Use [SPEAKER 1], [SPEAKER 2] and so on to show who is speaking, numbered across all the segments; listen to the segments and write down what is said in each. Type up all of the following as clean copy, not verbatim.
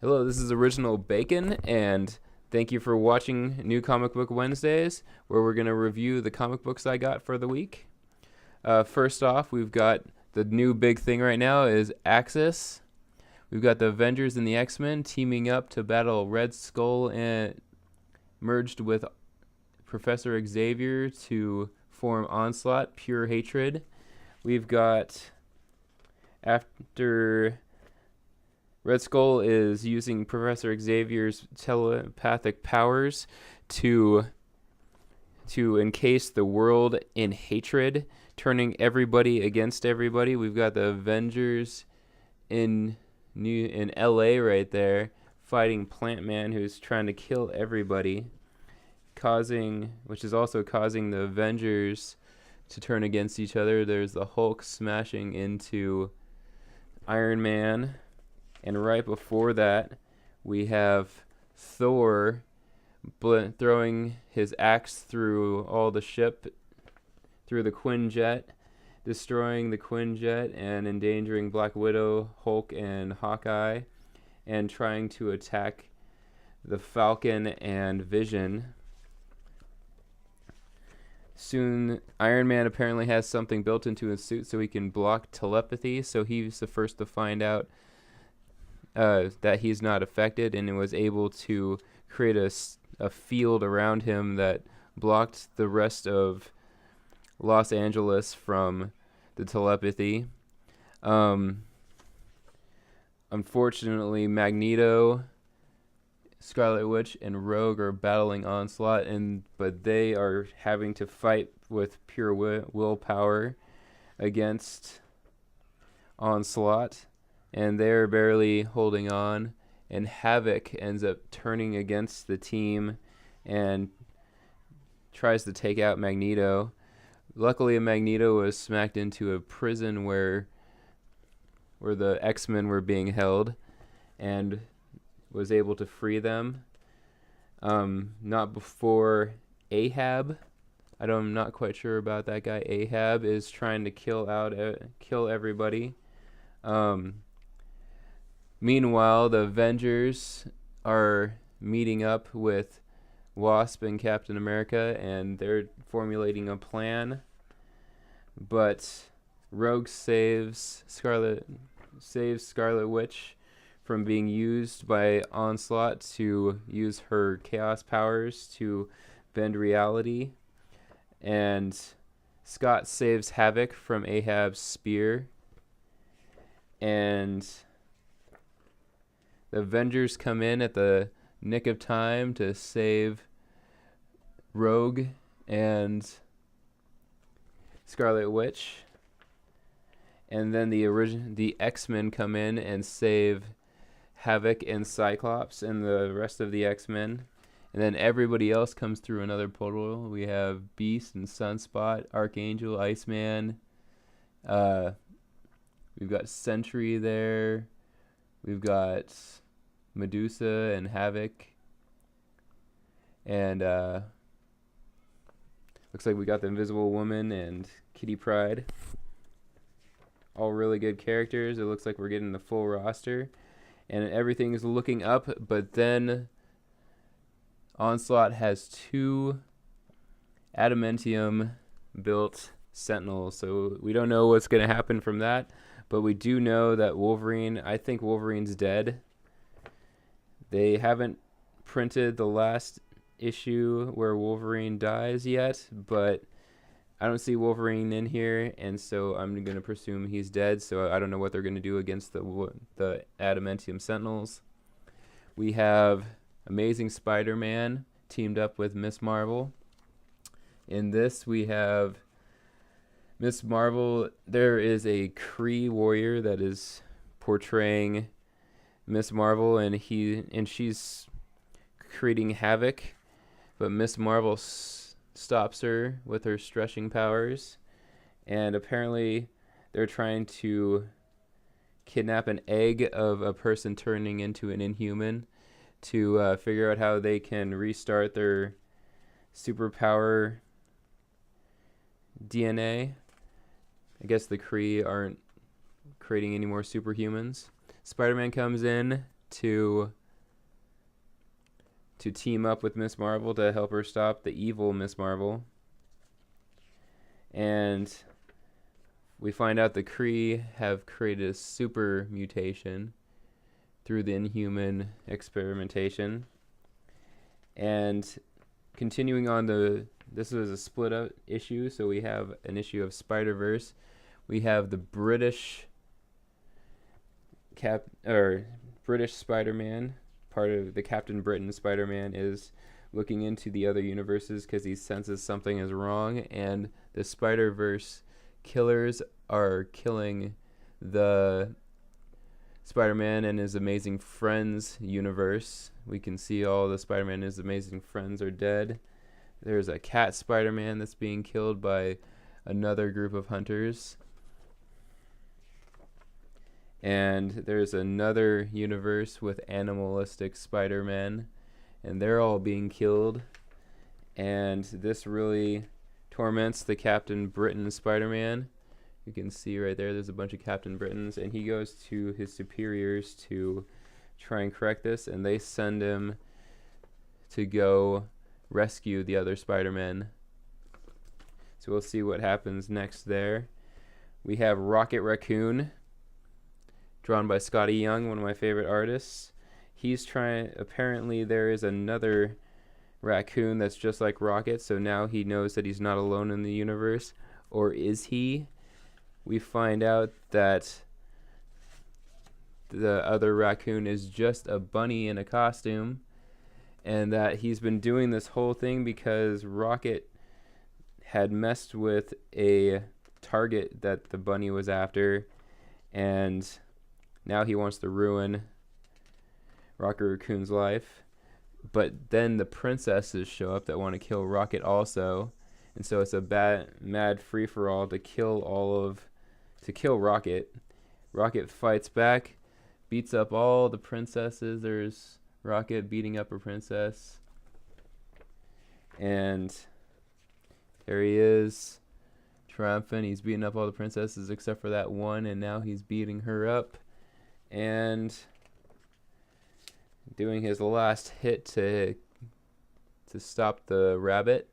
[SPEAKER 1] Hello, this is Original Bacon, and thank you for watching New Comic Book Wednesdays, where we're going to review the comic books I got for the week. First off, we've got the new big thing right now is Axis. We've got the Avengers and the X-Men teaming up to battle Red Skull and merged with Professor Xavier to form Onslaught, Pure Hatred. We've got, after Red Skull is using Professor Xavier's telepathic powers to encase the world in hatred, turning everybody against everybody. We've got the Avengers in LA right there fighting Plant Man, who's trying to kill everybody, which is also causing the Avengers to turn against each other. There's the Hulk smashing into Iron Man. And right before that, we have Thor throwing his axe through the Quinjet, destroying the Quinjet and endangering Black Widow, Hulk, and Hawkeye, and trying to attack the Falcon and Vision. Soon, Iron Man apparently has something built into his suit so he can block telepathy, so he's the first to find out that he's not affected, and was able to create a field around him that blocked the rest of Los Angeles from the telepathy. Unfortunately, Magneto, Scarlet Witch, and Rogue are battling Onslaught, but they are having to fight with pure willpower against Onslaught, and they're barely holding on, and Havoc ends up turning against the team and tries to take out Magneto. Luckily, Magneto was smacked into a prison where the X-Men were being held, and was able to free them. Not before Ahab. I'm not quite sure about that guy. Ahab is trying to kill everybody. Meanwhile, the Avengers are meeting up with Wasp and Captain America, and they're formulating a plan. But Rogue saves Scarlet Witch from being used by Onslaught to use her chaos powers to bend reality. And Scott saves Havoc from Ahab's spear. And the Avengers come in at the nick of time to save Rogue and Scarlet Witch. And then the X-Men come in and save Havoc and Cyclops and the rest of the X-Men. And then everybody else comes through another portal. We have Beast and Sunspot, Archangel, Iceman. We've got Sentry there. We've got Medusa and Havoc. And looks like we got the Invisible Woman and Kitty Pryde. All really good characters. It looks like we're getting the full roster. And everything is looking up, but then Onslaught has 2 adamantium built Sentinels, so we don't know what's going to happen from that, but we do know that I think Wolverine's dead. They haven't printed the last issue where Wolverine dies yet, but I don't see Wolverine in here, and so I'm going to presume he's dead, so I don't know what they're going to do against the adamantium Sentinels. We have Amazing Spider-Man teamed up with Miss Marvel. In this, we have Miss Marvel. There is a Kree warrior that is portraying Miss Marvel, and she's creating havoc, but Miss Marvel stops her with her stretching powers, and apparently they're trying to kidnap an egg of a person turning into an Inhuman to figure out how they can restart their superpower DNA. I guess the Kree aren't creating any more superhumans. Spider-Man comes in to team up with Miss Marvel to help her stop the evil Miss Marvel. And we find out the Kree have created a super mutation through the Inhuman experimentation. And continuing on, this was a split up issue, so we have an issue of Spider-Verse. We have the British British Spider-Man. Part of the Captain Britain Spider-Man is looking into the other universes because he senses something is wrong, and the Spider-Verse killers are killing the Spider-Man and His Amazing Friends universe. We can see all the Spider-Man and His Amazing Friends are dead. There's a cat Spider-Man that's being killed by another group of hunters. And there's another universe with animalistic Spider-Man, and they're all being killed. And this really torments the Captain Britain Spider-Man. You can see right there's a bunch of Captain Britons, and he goes to his superiors to try and correct this, and they send him to go rescue the other Spider-Men. So we'll see what happens next there. We have Rocket Raccoon, drawn by Scotty Young, one of my favorite artists. Apparently there is another raccoon that's just like Rocket, so now he knows that he's not alone in the universe. Or is he? We find out that the other raccoon is just a bunny in a costume, and that he's been doing this whole thing because Rocket had messed with a target that the bunny was after, and now he wants to ruin Rocket Raccoon's life. But then the princesses show up that want to kill Rocket also, and so it's a mad free-for-all to kill Rocket. Rocket fights back, beats up all the princesses. There's Rocket beating up a princess, and there he is, triumphant. He's beating up all the princesses except for that one, and now he's beating her up and doing his last hit to stop the rabbit.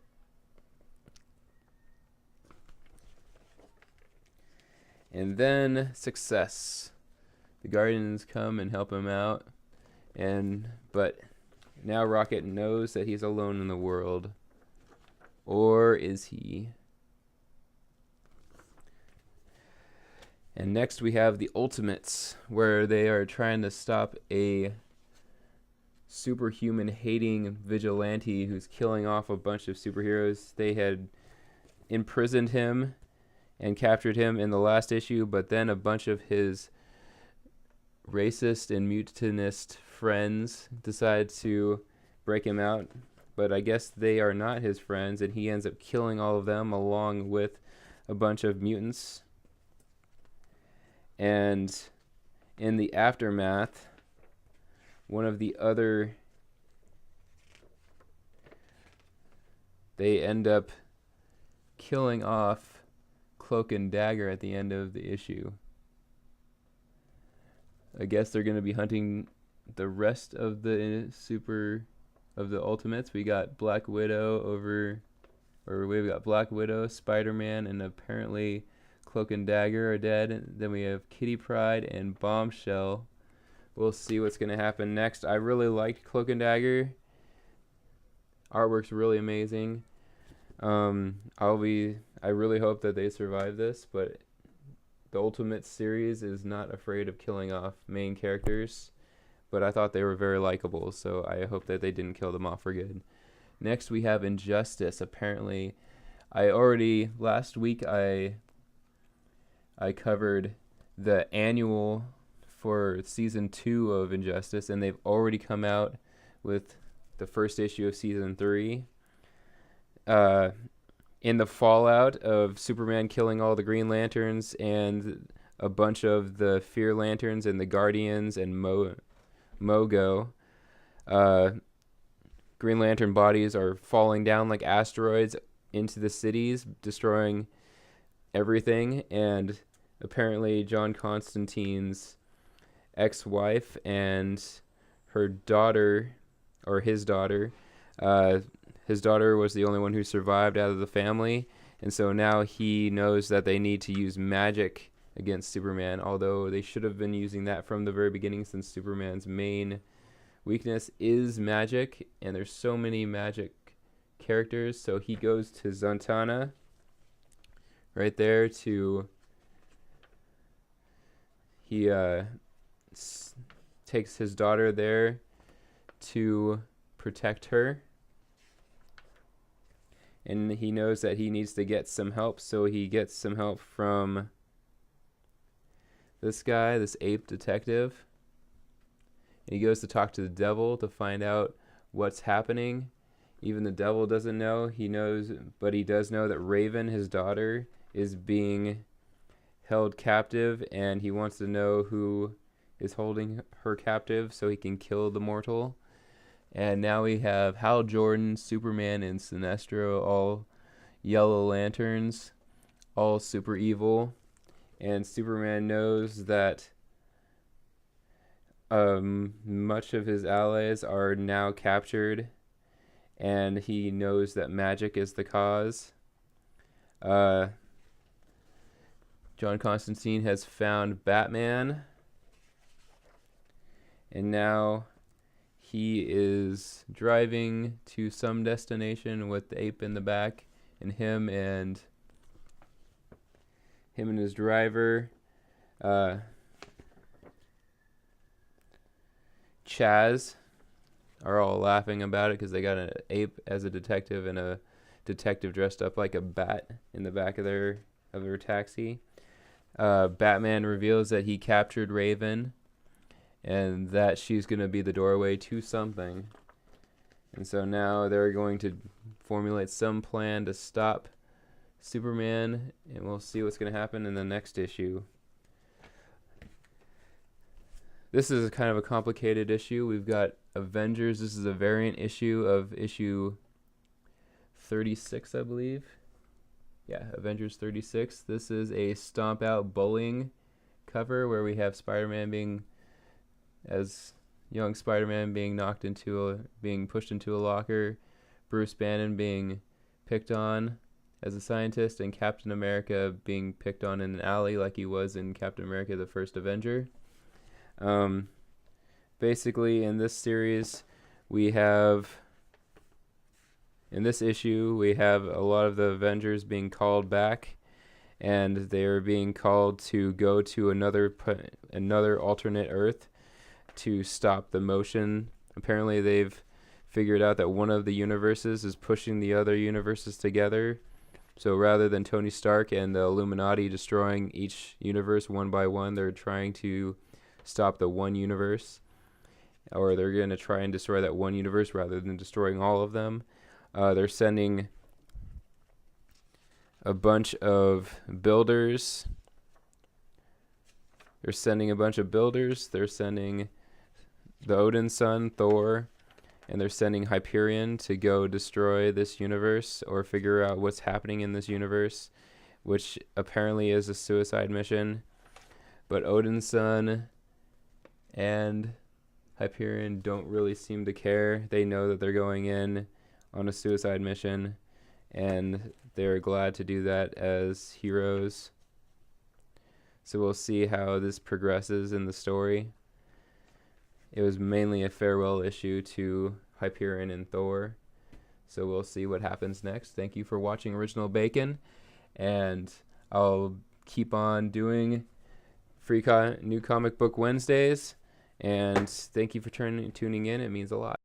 [SPEAKER 1] And then success. The Guardians come and help him out, but now Rocket knows that he's alone in the world. Or is he? And next we have the Ultimates, where they are trying to stop a superhuman hating vigilante who's killing off a bunch of superheroes. They had imprisoned him and captured him in the last issue, but then a bunch of his racist and mutinous friends decide to break him out, but I guess they are not his friends, and he ends up killing all of them along with a bunch of mutants. And in the aftermath, they end up killing off Cloak and Dagger at the end of the issue. I guess they're going to be hunting the rest of the Ultimates. We got Black Widow we've got Black Widow, Spider-Man, and apparently Cloak and Dagger are dead. And then we have Kitty Pryde and Bombshell. We'll see what's going to happen next. I really liked Cloak and Dagger. Artwork's really amazing. I really hope that they survive this, but the Ultimate series is not afraid of killing off main characters, but I thought they were very likable, so I hope that they didn't kill them off for good. Next we have Injustice. Apparently, last week I covered the annual for season 2 of Injustice, and they've already come out with the first issue of season 3. In the fallout of Superman killing all the Green Lanterns and a bunch of the Fear Lanterns and the Guardians and Mogo, Green Lantern bodies are falling down like asteroids into the cities, destroying everything. And apparently John Constantine's ex-wife and her daughter, or his daughter. His daughter was the only one who survived out of the family, and so now he knows that they need to use magic against Superman, although they should have been using that from the very beginning, since Superman's main weakness is magic, and there's so many magic characters. So he goes to Zatanna right there to takes his daughter there to protect her, and he knows that he needs to get some help, so he gets some help from this guy, this ape detective. And he goes to talk to the devil to find out what's happening. Even the devil doesn't know. He knows, but he does know that Raven, his daughter, is being held captive, and he wants to know who is holding her captive so he can kill the mortal. And now we have Hal Jordan, Superman, and Sinestro, all Yellow Lanterns, all super evil. And Superman knows that much of his allies are now captured, and he knows that magic is the cause. John Constantine has found Batman, and now he is driving to some destination with the ape in the back, and him and his driver, Chaz, are all laughing about it because they got an ape as a detective and a detective dressed up like a bat in the back of their taxi. Batman reveals that he captured Raven and that she's going to be the doorway to something. And so now they're going to formulate some plan to stop Superman, and we'll see what's going to happen in the next issue. This is kind of a complicated issue. We've got Avengers. This is a variant issue of issue 36, I believe. Yeah, Avengers 36. This is a Stomp Out Bullying cover where we have Spider-Man being being pushed into a locker, Bruce Banner being picked on as a scientist, and Captain America being picked on in an alley like he was in Captain America: The First Avenger. Basically, in this series, in this issue, we have a lot of the Avengers being called back, and they're being called to go to another alternate Earth to stop the motion. Apparently, they've figured out that one of the universes is pushing the other universes together. So rather than Tony Stark and the Illuminati destroying each universe one by one, they're trying to stop the one universe, or they're going to try and destroy that one universe rather than destroying all of them. They're sending a bunch of builders. They're sending the Odin's son, Thor, and they're sending Hyperion to go destroy this universe or figure out what's happening in this universe, which apparently is a suicide mission. But Odin's son and Hyperion don't really seem to care. They know that they're going in on a suicide mission, and they're glad to do that as heroes. So we'll see how this progresses in the story. It was mainly a farewell issue to Hyperion and Thor. So we'll see what happens next. Thank you for watching Original Bacon, and I'll keep on doing New Comic Book Wednesdays. And thank you for tuning in. It means a lot.